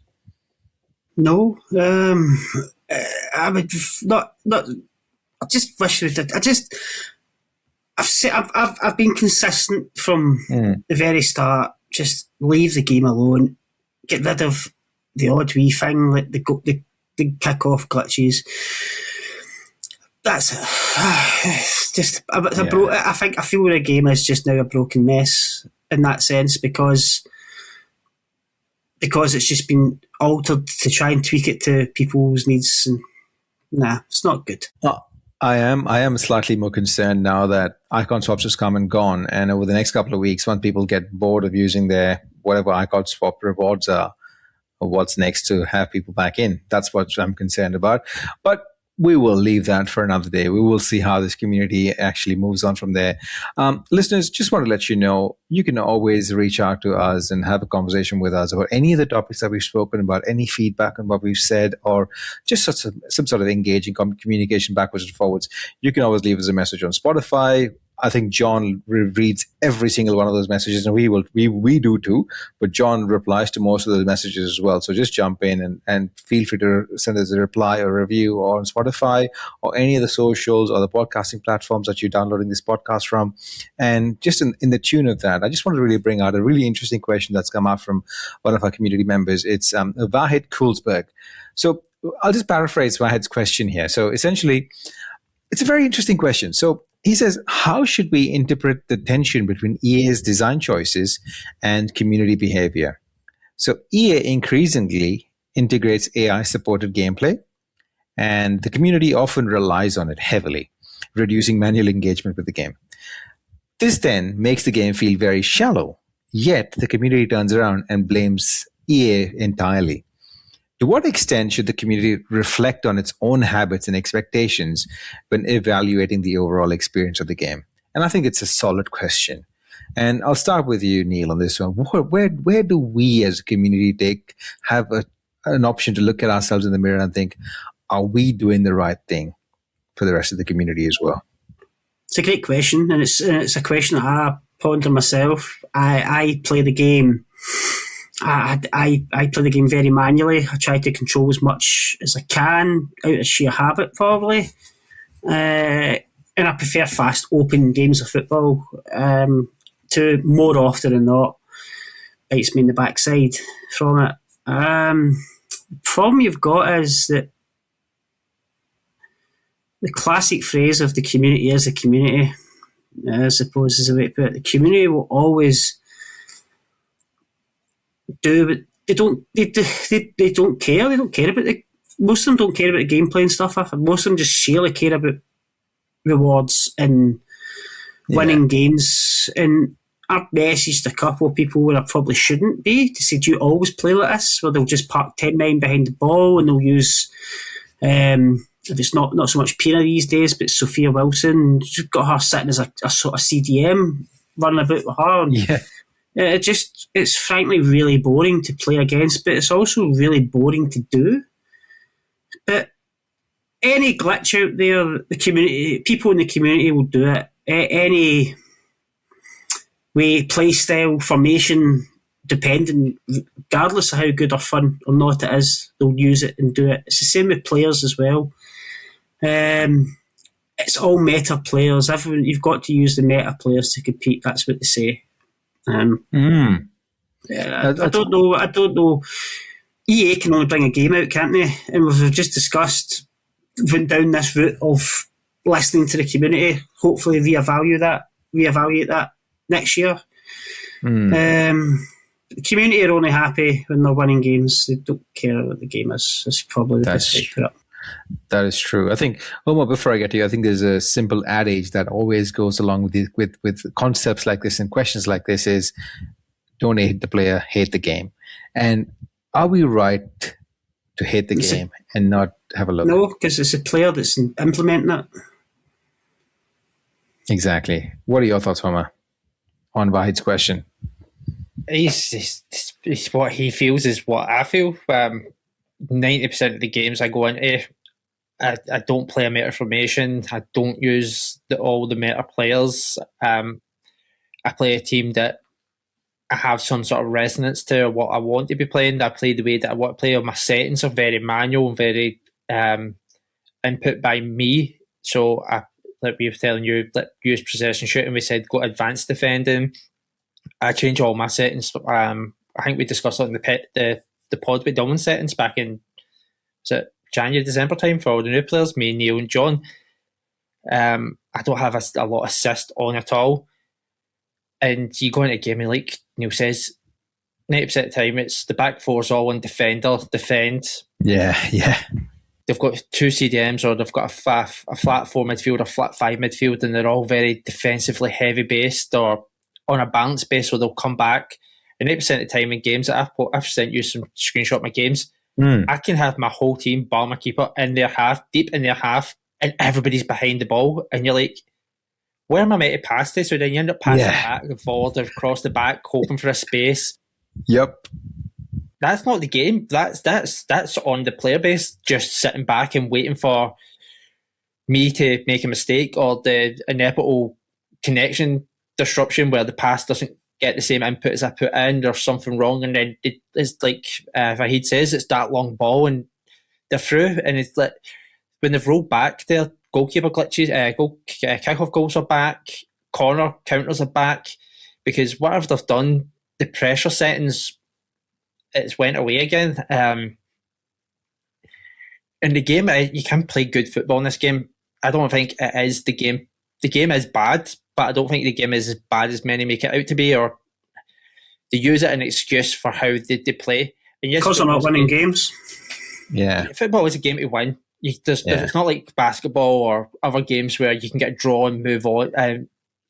No, I would not. I just wish we did. I've been consistent from the very start. Just leave the game alone. Get rid of the odd wee thing like the kick-off glitches. That's just I feel the game is just now a broken mess in that sense because it's just been altered to try and tweak it to people's needs, and it's not good. I am slightly more concerned now that icon swaps has come and gone, and over the next couple of weeks, when people get bored of using their whatever icon swap rewards are, or what's next to have people back in. That's what I'm concerned about. But we will leave that for another day. We will see how this community actually moves on from there. Listeners, just want to let you know, you can always reach out to us and have a conversation with us about any of the topics that we've spoken about, any feedback on what we've said, or just some sort of engaging communication backwards and forwards. You can always leave us a message on Spotify. I think John reads every single one of those messages, and we do too. But John replies to most of those messages as well. So just jump in and feel free to send us a reply or review or on Spotify or any of the socials or the podcasting platforms that you're downloading this podcast from. And just in the tune of that, I just want to really bring out a really interesting question that's come out from one of our community members. It's Vahid Kulsberg. So I'll just paraphrase Vahid's question here. So essentially, it's a very interesting question. So he says, how should we interpret the tension between EA's design choices and community behavior? So EA increasingly integrates AI-supported gameplay, and the community often relies on it heavily, reducing manual engagement with the game. This then makes the game feel very shallow, yet the community turns around and blames EA entirely. To what extent should the community reflect on its own habits and expectations when evaluating the overall experience of the game? And I think it's a solid question. And I'll start with you, Neil, on this one. Where do we as a community have an option to look at ourselves in the mirror and think, are we doing the right thing for the rest of the community as well? It's a great question, and it's a question that I ponder myself. I play the game. I play the game very manually. I try to control as much as I can out of sheer habit, probably. And I prefer fast, open games of football to, more often than not, bites me in the backside from it. The problem you've got is that the classic phrase of the community is the community, I suppose is the way to put it. The community will always do, but they don't care. They don't care about most of them don't care about the gameplay and stuff. Most of them just sheerly care about rewards and winning games. And I've messaged a couple of people where I probably shouldn't be to say, do you always play like this? Where they'll just park 10 men behind the ball and they'll use if it's not so much Pina these days, but Sophia Wilson. You've got her sitting as a sort of CDM running about with her. And it's frankly really boring to play against, but it's also really boring to do. But any glitch out there, the community, people in the community will do it. Any way, playstyle, formation, depending, regardless of how good or fun or not it is, they'll use it and do it. It's the same with players as well. It's all meta players. You've got to use the meta players to compete. That's what they say. I don't know. EA can only bring a game out, can't they? And we've just discussed, went down this route of listening to the community. Hopefully, reevaluate that next year. The community are only happy when they're winning games. They don't care what the game is. That's probably the best way to put it. That is true. I think, Omar, before I get to you, I think there's a simple adage that always goes along with concepts like this and questions like this is, don't hate the player, hate the game. And are we right to hate the game and not have a look? No, because it's a player that's implementing it. Exactly. What are your thoughts, Omar, on Vahid's question? He's what he feels is what I feel. 90% of the games I go into, I don't play a meta formation. I don't use all the meta players. I play a team that I have some sort of resonance to, or what I want to be playing. I play the way that I want to play. My settings are very manual and very input by me. So like we were telling you, use possession shooting. We said go advanced defending. I change all my settings. I think we discussed it in the pod with Dylan settings back in January, December time for all the new players, me, Neil and John. I don't have a lot of assist on at all. And you go into a game and like Neil says, 90% of the time it's the back four's all on defend. Yeah. They've got two CDMs or they've got a flat 4 midfield or flat 5 midfield, and they're all very defensively heavy based or on a balance base, so they'll come back. And 80% of the time in games that I've sent you some screenshot of my games, I can have my whole team, bar my keeper, in their half, deep in their half, and everybody's behind the ball, and you're like, where am I meant to pass this? So then you end up passing back and forward, across the back, hoping for a space. Yep. That's not the game. That's on the player base, just sitting back and waiting for me to make a mistake or the inevitable connection disruption where the pass doesn't get the same input as I put in or something wrong, and then it's like Vahid says, it's that long ball and they're through, and it's like when they've rolled back, their goalkeeper glitches, kickoff goals are back, corner counters are back, because whatever they've done, the pressure settings, it's went away again. In the game, you can play good football in this game. I don't think it is the game. The game is bad, but I don't think the game is as bad as many make it out to be, or they use it as an excuse for how they play. And yes, because they're not winning games. Yeah. Football is a game to win. It's not like basketball or other games where you can get a draw and move on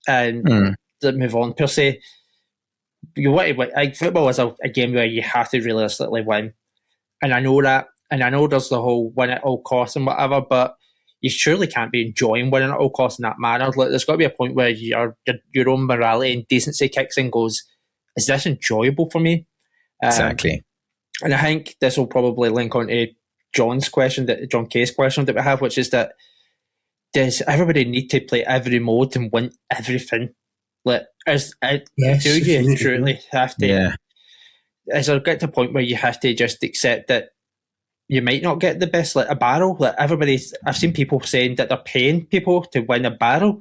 and move on per se. You want to win. Like, football is a game where you have to realistically win, and I know that. And I know there's the whole win at all costs and whatever, but you surely can't be enjoying winning at all costs in that manner. Like, there's got to be a point where your own morality and decency kicks in and goes, is this enjoyable for me? Exactly. And I think this will probably link on to John K's question that we have, which is that does everybody need to play every mode and win everything? Like, do you truly have to? Yeah. Is there get to a point where you have to just accept that you might not get the best, like a barrel? Like, I've seen people saying that they're paying people to win a barrel.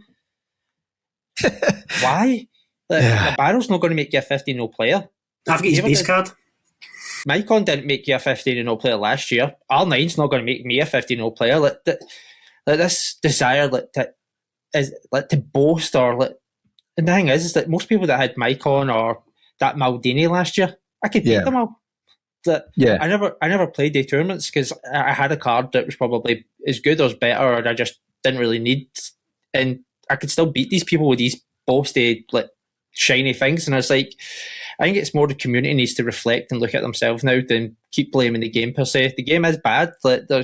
Why? Like, a barrel's not going to make you a 15-0 player. I've got his base card. Mycon didn't make you a 15-0 player last year. R9's not going to make me a 15-0 player. Like this desire, to boast, or and the thing is that most people that had Mycon or that Maldini last year, I could beat them all. I never played the tournaments because I had a card that was probably as good or better, or I just didn't really need, and I could still beat these people with these boasty, shiny things. And I was like, I think it's more the community needs to reflect and look at themselves now than keep blaming the game per se. The game is bad. I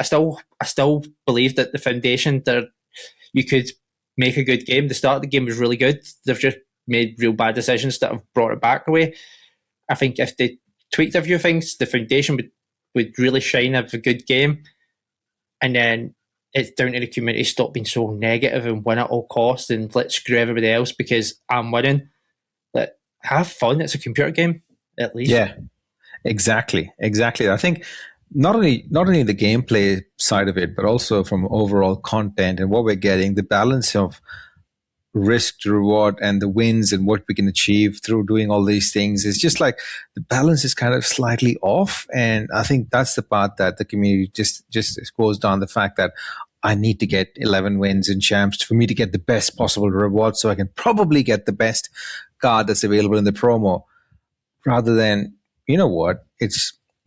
still believe that the foundation that you could make a good game. The start of the game was really good. They've just made real bad decisions that have brought it back away. I think if they tweaked a few things, the foundation would really shine of a good game. And then it's down to the community stop being so negative and win at all costs and let's screw everybody else because I'm winning. Have fun. It's a computer game, at least. Yeah, exactly. I think not only the gameplay side of it, but also from overall content and what we're getting, the balance of risk to reward and the wins and what we can achieve through doing all these things is just like the balance is kind of slightly off. And I think that's the part that the community just goes down, the fact that I need to get 11 wins in champs for me to get the best possible reward so I can probably get the best card that's available in the promo, rather than, you know what,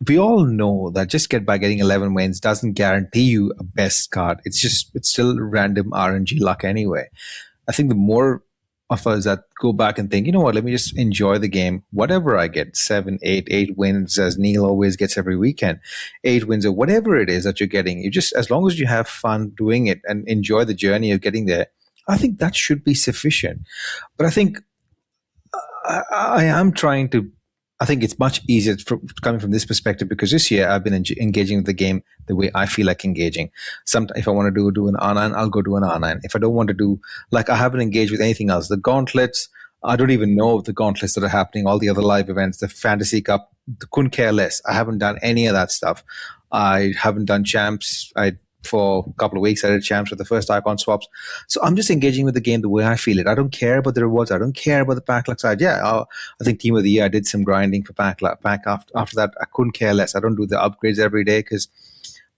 we all know that just by getting 11 wins doesn't guarantee you a best card. It's still random RNG luck anyway. I think the more of us that go back and think, you know what, let me just enjoy the game, whatever I get, 7, 8 wins, as Neil always gets every weekend, 8 wins or whatever it is that you're getting, you just, as long as you have fun doing it and enjoy the journey of getting there, I think that should be sufficient. But I think I think it's much easier coming from this perspective because this year I've been engaging with the game the way I feel like engaging. Sometimes if I want to do an R9, I'll go do an R9. If I don't want to do, I haven't engaged with anything else. The gauntlets, I don't even know of the gauntlets that are happening, all the other live events, the Fantasy Cup, couldn't care less. I haven't done any of that stuff. I haven't done champs. For a couple of weeks, I did champs with the first icon swaps. So I'm just engaging with the game the way I feel it. I don't care about the rewards. I don't care about the pack luck side. Yeah, I think Team of the Year, I did some grinding for pack luck. After that, I couldn't care less. I don't do the upgrades every day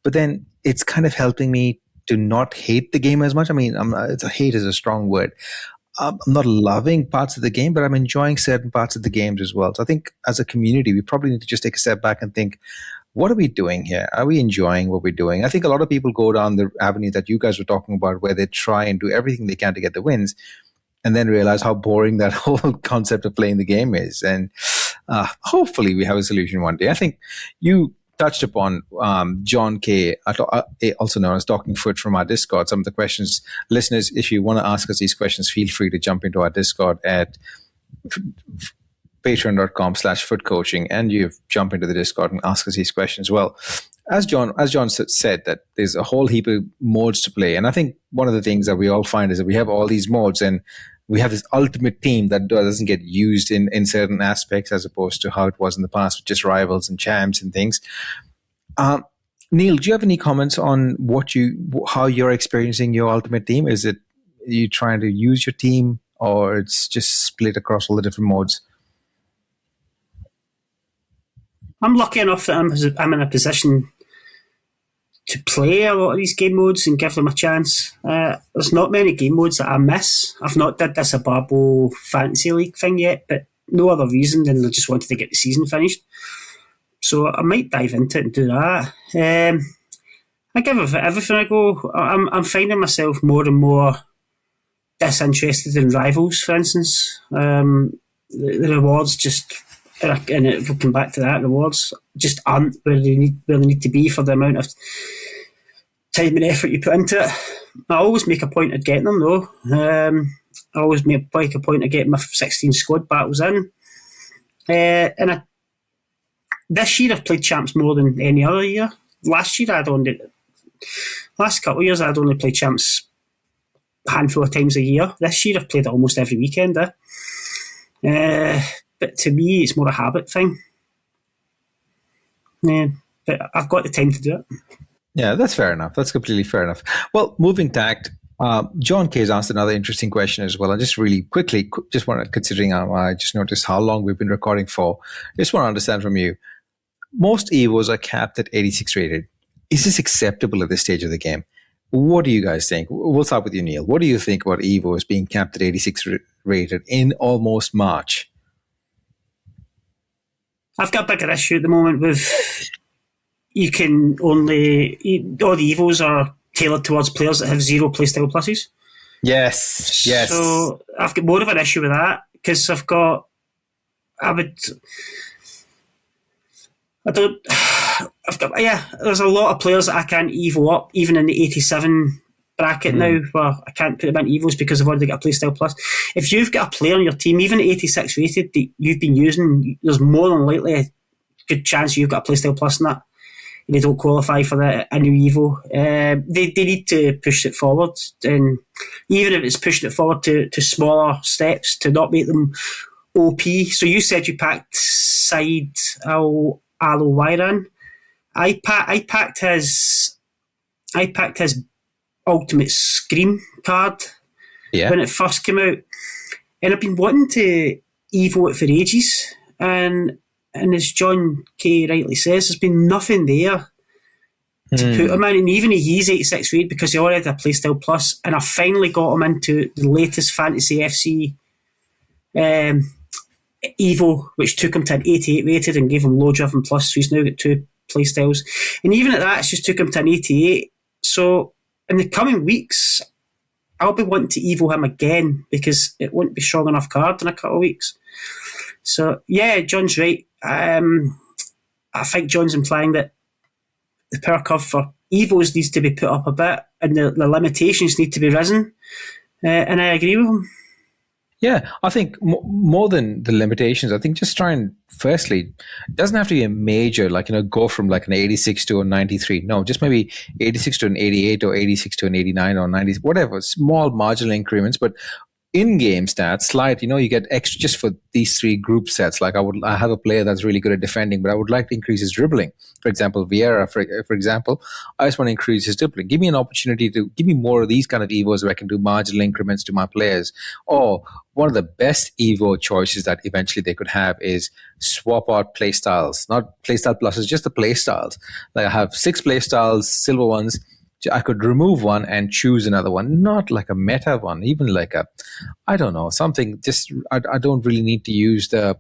but then it's kind of helping me to not hate the game as much. I mean, hate is a strong word. I'm not loving parts of the game, but I'm enjoying certain parts of the games as well. So I think as a community, we probably need to just take a step back and think, what are we doing here? Are we enjoying what we're doing? I think a lot of people go down the avenue that you guys were talking about where they try and do everything they can to get the wins and then realize how boring that whole concept of playing the game is. And hopefully we have a solution one day. I think you touched upon John K, also known as Talking Foot, from our Discord. Some of the questions, listeners, if you want to ask us these questions, feel free to jump into our Discord at patreon.com/footcoaching, and you jump into the Discord and ask us these questions. Well, as John said, that there's a whole heap of modes to play, and I think one of the things that we all find is that we have all these modes, and we have this ultimate team that doesn't get used in certain aspects, as opposed to how it was in the past with just rivals and champs and things. Neil, do you have any comments on how you're experiencing your ultimate team? Is it you trying to use your team, or it's just split across all the different modes? I'm lucky enough that I'm in a position to play a lot of these game modes and give them a chance. There's not many game modes that I miss. I've not did this a Barbo Fantasy League thing yet, but no other reason than I just wanted to get the season finished. So I might dive into it and do that. I give everything a go. I'm finding myself more and more disinterested in rivals, for instance. The rewards just, and we'll come back to that, rewards just aren't where they need to be for the amount of time and effort you put into it. I always make a point of getting them, though. I always make a point of getting my 16 squad battles in. This year I've played champs more than any other year. Last couple of years I'd only played champs a handful of times a year. This year I've played it almost every weekend. But to me, it's more a habit thing. Yeah, but I've got the time to do it. Yeah, that's fair enough. That's completely fair enough. Well, moving tact, John K has asked another interesting question as well. And just really quickly, considering I just noticed how long we've been recording for, just want to understand from you. Most EVOs are capped at 86 rated. Is this acceptable at this stage of the game? What do you guys think? We'll start with you, Neil. What do you think about EVOs being capped at 86 rated in almost March? I've got a bigger issue at the moment with all the EVOs are tailored towards players that have 0 playstyle pluses. Yes. So I've got more of an issue with that because there's a lot of players that I can't EVO up, even in the 87 bracket now, where I can't put them in EVOs because I've already got a playstyle plus. If you've got a player on your team, even at 86 rated, that you've been using, there's more than likely a good chance you've got a playstyle plus in that, and they don't qualify for a new EVO. They need to push it forward, and even if it's pushing it forward to smaller steps, to not make them OP. So you said you packed Side Alo Wyran. I packed his Ultimate Scream card when it first came out, and I've been wanting to EVO it for ages, and as John K rightly says, there's been nothing there to put him in, and even he's 86 rated because he already had a playstyle plus, and I finally got him into the latest Fantasy FC EVO, which took him to an 88 rated and gave him low driven plus, so he's now got 2 playstyles, and even at that it's just took him to an 88. So in the coming weeks I'll be wanting to EVO him again because it won't be strong enough card in a couple of weeks. So yeah, John's right. I think John's implying that the power curve for EVOs needs to be put up a bit, and the limitations need to be risen, and I agree with him. Yeah, I think more than the limitations, I think just try and, firstly, it doesn't have to be a major, go from like an 86 to a 93. No, just maybe 86 to an 88 or 86 to an 89 or 90, whatever, small marginal increments, but in-game stats, slight, you get extra just for these 3 group sets. Like I have a player that's really good at defending, but I would like to increase his dribbling. For example, Vieira, for example, I just want to increase his dribbling. Give me an opportunity to give me more of these kind of EVOs where I can do marginal increments to my players. Or one of the best EVO choices that eventually they could have is swap out playstyles, not playstyle pluses, just the playstyles. Like I have 6 playstyles, silver ones. I could remove one and choose another one, not like a meta one, even like something just, I don't really need to use the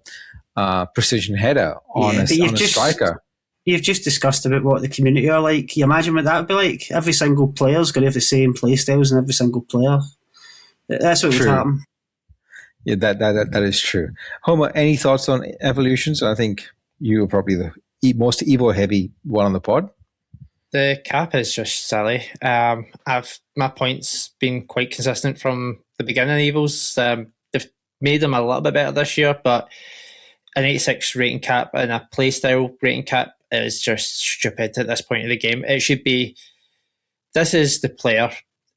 precision header on a striker. You've just discussed about what the community are like. You imagine what that would be like? Every single player's going to have the same play styles and every single player. That's what would happen. Yeah, that is true. Homer, any thoughts on evolutions? I think you are probably the most Evo heavy one on the pod? The cap is just silly. My points been quite consistent from the beginning of Evos. They've made them a little bit better this year, but an 86 rating cap and a playstyle rating cap is just stupid at this point of the game. It should be, this is the player.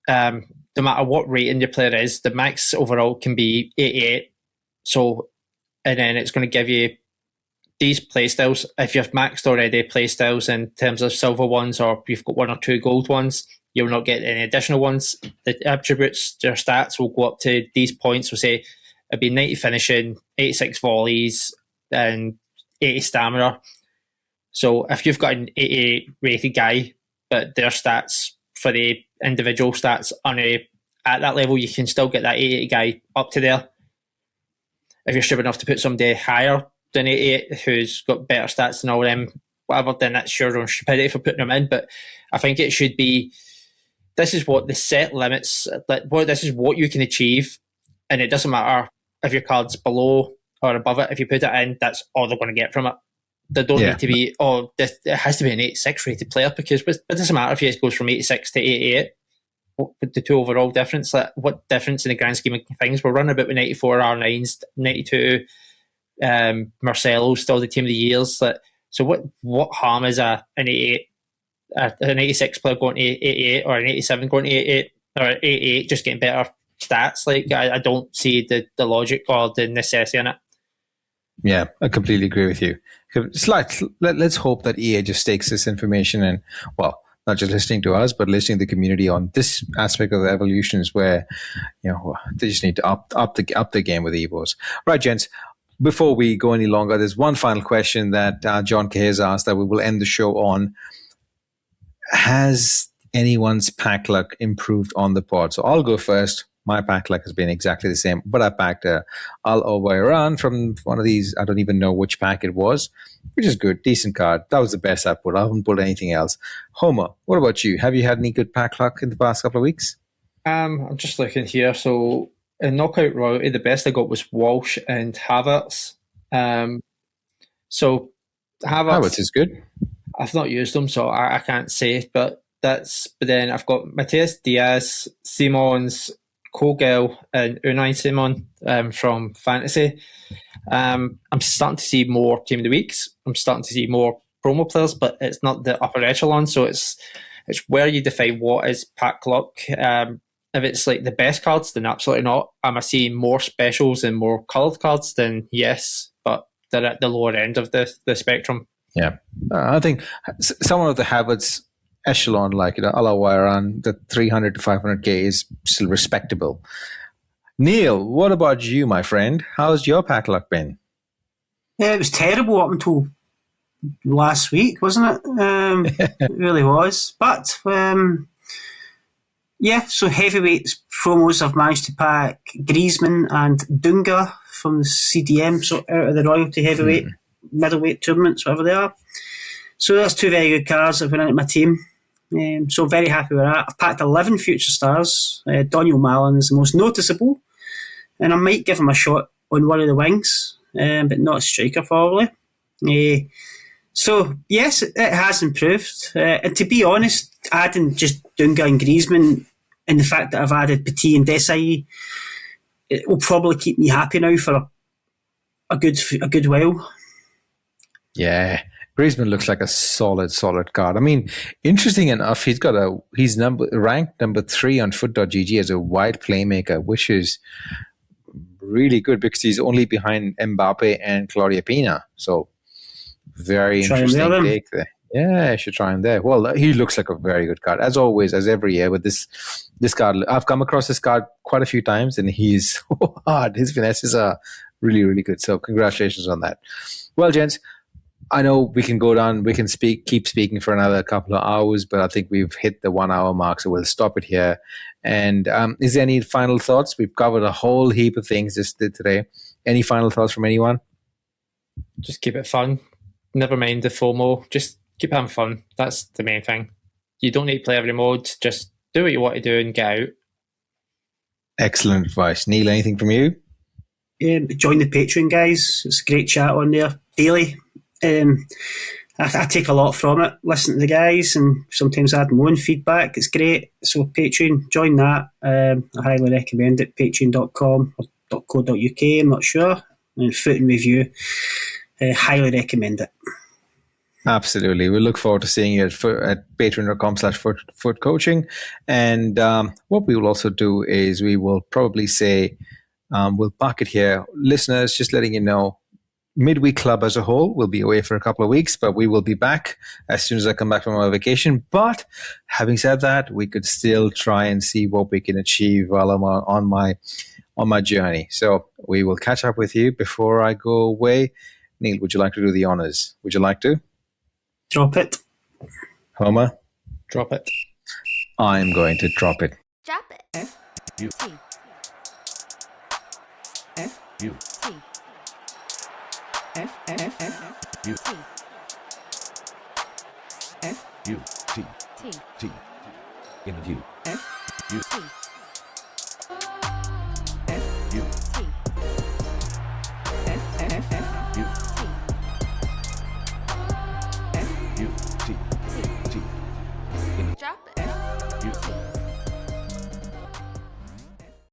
No matter what rating your player is, the max overall can be 88. So, and then it's going to give you these playstyles. If you've maxed already playstyles in terms of silver ones, or you've got 1 or 2 gold ones, you'll not get any additional ones. The attributes, their stats will go up to these points. We'll say it'd be 90 finishing, 86 volleys, and 80 stamina. So if you've got an 88 rated guy, but their stats for the individual stats on at that level, you can still get that 88 guy up to there. If you're stupid enough to put somebody higher than 88 who's got better stats than all them, whatever, then that's your own stupidity for putting them in. But I think it should be, this is what the set limits, this is what you can achieve, and it doesn't matter if your card's below or above it. If you put it in, that's all they're going to get from it. They don't need to be, it has to be an 86 rated player, because it doesn't matter if he goes from 86 to 88. The two overall difference, what difference in the grand scheme of things? We're running about with 94 R9s, 92 Marcelo's still the team of the years. So what harm is an 86 player going to 88, or an 87 going to 88, or 88 just getting better stats? Like, I don't see the logic or the necessity in it. Yeah, I completely agree with you. It's like, let's hope that EA just takes this information and, well, not just listening to us, but listening to the community on this aspect of the evolutions, where, you know, they just need to up the game with Evos. Right, gents. Before we go any longer, there's one final question that John K has asked that we will end the show on. Has anyone's pack luck improved on the pod? So I'll go first. My pack luck has been exactly the same, but I packed a Al Obayran from one of these. I don't even know which pack it was, which is good. Decent card. That was the best I put. I haven't pulled anything else. Homer, what about you? Have you had any good pack luck in the past couple of weeks? I'm just looking here. So in Knockout Royalty, the best I got was Walsh and Havertz. So Havertz is good. I've not used them, so I can't say. But then I've got Matthias Diaz, Simons, Kogel, and Unai Simon from Fantasy. I'm starting to see more Team of the Weeks. I'm starting to see more promo players, but it's not the upper echelon. So it's where you define what is pack luck. If it's like the best cards, then absolutely not. Am I seeing more specials and more coloured cards? Then yes, but they're at the lower end of the spectrum. Yeah, I think someone of the Havertz echelon, like, Alawaran, the 300 to 500k is still respectable. Neil, what about you, my friend? How's your pack luck been? Yeah, it was terrible up until last week, wasn't it? It really was. But so heavyweights promos, I've managed to pack Griezmann and Dunga from the CDM, so out of the royalty heavyweight, middleweight tournaments, whatever they are. So that's two very good cards that went into my team. So I'm very happy with that. I've packed 11 future stars. Daniel Mallon is the most noticeable, and I might give him a shot on one of the wings, but not a striker probably. So yes, it has improved. And to be honest, adding just Dunga and Griezmann, and the fact that I've added Petit and Desai, it will probably keep me happy now for a good while. Yeah. Griezmann looks like a solid card. I mean, interesting enough, he's ranked number 3 on foot.gg as a wide playmaker, which is really good because he's only behind Mbappe and Claudia Pina. So very interesting take there. Yeah, I should try him there. Well, he looks like a very good card, as always, as every year with this card. I've come across this card quite a few times, and he's so hard. His finesses are really, really good. So congratulations on that. Well, gents, I know we can go down, we can keep speaking for another couple of hours, but I think we've hit the 1 hour mark, so we'll stop it here. And is there any final thoughts? We've covered a whole heap of things today. Any final thoughts from anyone? Just keep it fun. Never mind the FOMO. Just keep having fun. That's the main thing. You don't need to play every mode. Just do what you want to do and get out. Excellent advice. Neil, anything from you? Join the Patreon, guys. It's a great chat on there daily. I take a lot from it, listen to the guys, and sometimes add my own feedback. It's great. So Patreon, join that. I highly recommend it. Patreon.com or .co.uk, I'm not sure. And Foot and Review, highly recommend it. Absolutely. We look forward to seeing you at patreon.com/foot coaching. And what we will also do is we will probably say, we'll park it here. Listeners, just letting you know, Midweek Club as a whole will be away for a couple of weeks, but we will be back as soon as I come back from my vacation. But having said that, we could still try and see what we can achieve while I'm on my journey. So we will catch up with you before I go away. Neil, would you like to do the honors? Would you like to? Drop it. Homer? Drop it. I'm going to drop it. Drop it. F-U-T. F-U-T. F-F-F-U-T. F-U-T. T. T. In the view. F-U-T.